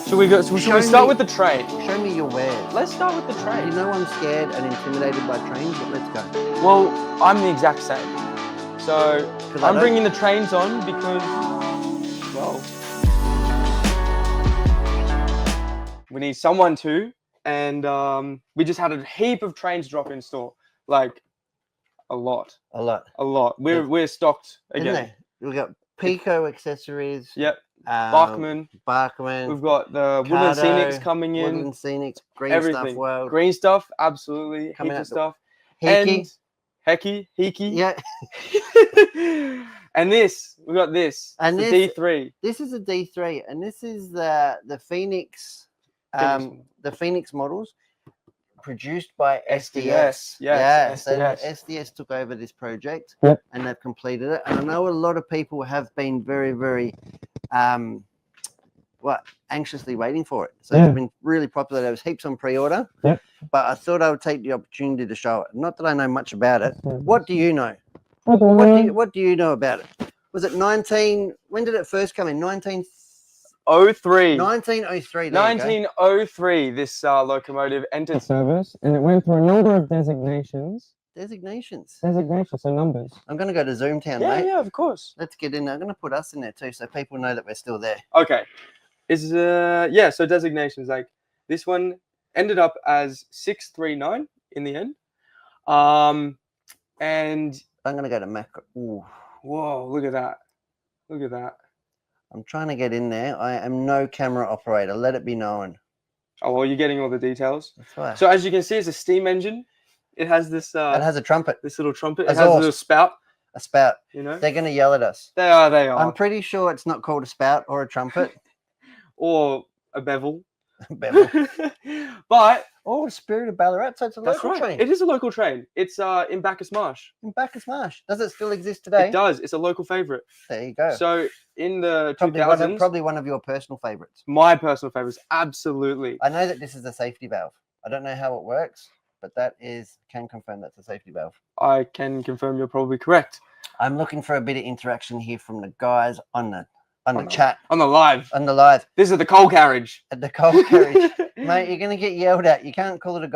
Should we start with the train? Show me your wares. Let's start with the train. You know I'm scared and intimidated by trains, but let's go. Well, I'm the exact same. So I'm bringing the trains on because, well, we need someone to, and we just had a heap of trains drop in store, like a lot. We're stocked again. We've got Pico accessories. Yep. Bachman. We've got the Woodland Scenics coming in. Woodland Scenics, Green everything. Stuff World. Green stuff, absolutely. Heaps of stuff. Hiki. Yeah. And we got this. And this D3. This is a D3, and this is the Phoenix, the Phoenix models produced by SDS. Yes. So SDS took over this project, yep, and they've completed it. And I know a lot of people have been very, very anxiously waiting for it. So it's been really popular. There was heaps on pre-order. Yep. But I thought I would take the opportunity to show it. Not that I know much about it. What do you know? What do you know about it? Was it 19? When did it first come in? 1903. 1903. 1903. This locomotive entered service, and it went through a number of designations. Designations, so numbers. I'm going to go to Zoomtown, mate. Yeah, of course. Let's get in there. I'm going to put us in there too, so people know that we're still there. Okay. So designations, like this one ended up as 639 in the end. And I'm going to go to macro. Ooh. Whoa, look at that. I'm trying to get in there. I am no camera operator. Let it be known. Oh, well, you're getting all the details. That's right. So as you can see, it's a steam engine. It has this. It has a trumpet. This little trumpet. It has a little spout. A spout. You know. They're going to yell at us. They are. I'm pretty sure it's not called a spout or a trumpet. Or a bevel. But Spirit of Ballarat, so it's a local train. It is a local train. It's in Bacchus Marsh. In Bacchus Marsh. Does it still exist today? It does. It's a local favourite. There you go. So in the 2000s, probably one of your personal favourites. My personal favourites, absolutely. I know that this is a safety valve. I don't know how it works, but can confirm that's a safety valve. I can confirm you're probably correct. I'm looking for a bit of interaction here from the guys on the chat. On the live. This is the coal carriage. At the coal carriage. Mate, you're going to get yelled at. You can't call it a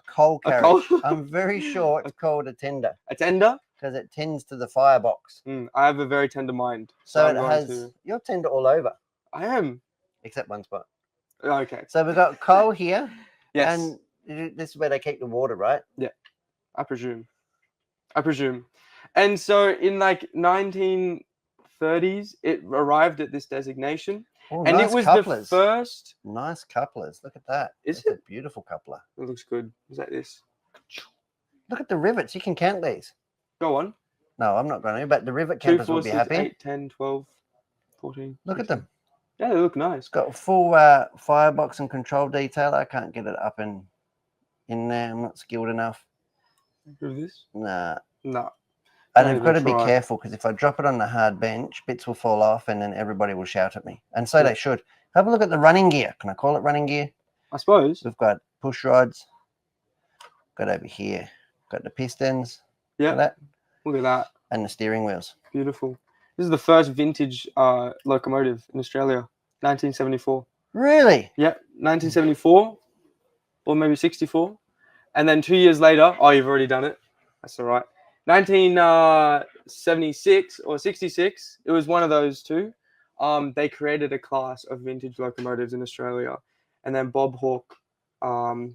coal carriage. I'm very sure it's called a tender. A tender? Because it tends to the firebox. I have a very tender mind. So you're tender all over. I am. Except one spot. Okay. So we've got coal here. Yes. And this is where they keep the water, right? Yeah. I presume. And so in like 1930s, it arrived at this designation. Oh, and nice it was couplers. the first. Nice couplers. Look at that. It's a beautiful coupler. It looks good. Is that this? Look at the rivets. You can count these. Go on. No, I'm not going to, but the rivet counters will be happy. 8, 10, 12, 14. Look at them. Yeah, they look nice. It's got full firebox and control detail. I can't get it up in there. I'm not skilled enough. Do this? Nah. No. And I've got to be careful because if I drop it on the hard bench, bits will fall off and then everybody will shout at me. And so they should. Have a look at the running gear. Can I call it running gear? I suppose. We've got push rods. Got over here. Got the pistons. Yeah. Look at that. And the steering wheels. Beautiful. This is the first vintage locomotive in Australia. 1974. Really? Yeah. 1974 or maybe 64. And then 2 years later, you've already done it. That's all right. 1976 or 66, it was one of those two. They created a class of vintage locomotives in Australia. And then Bob Hawke,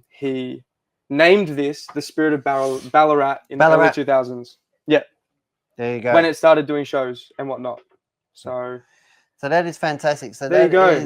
he named this the Spirit of Ballarat in the early 2000s. Yeah. There you go. When it started doing shows and whatnot. So that is fantastic. So there you go.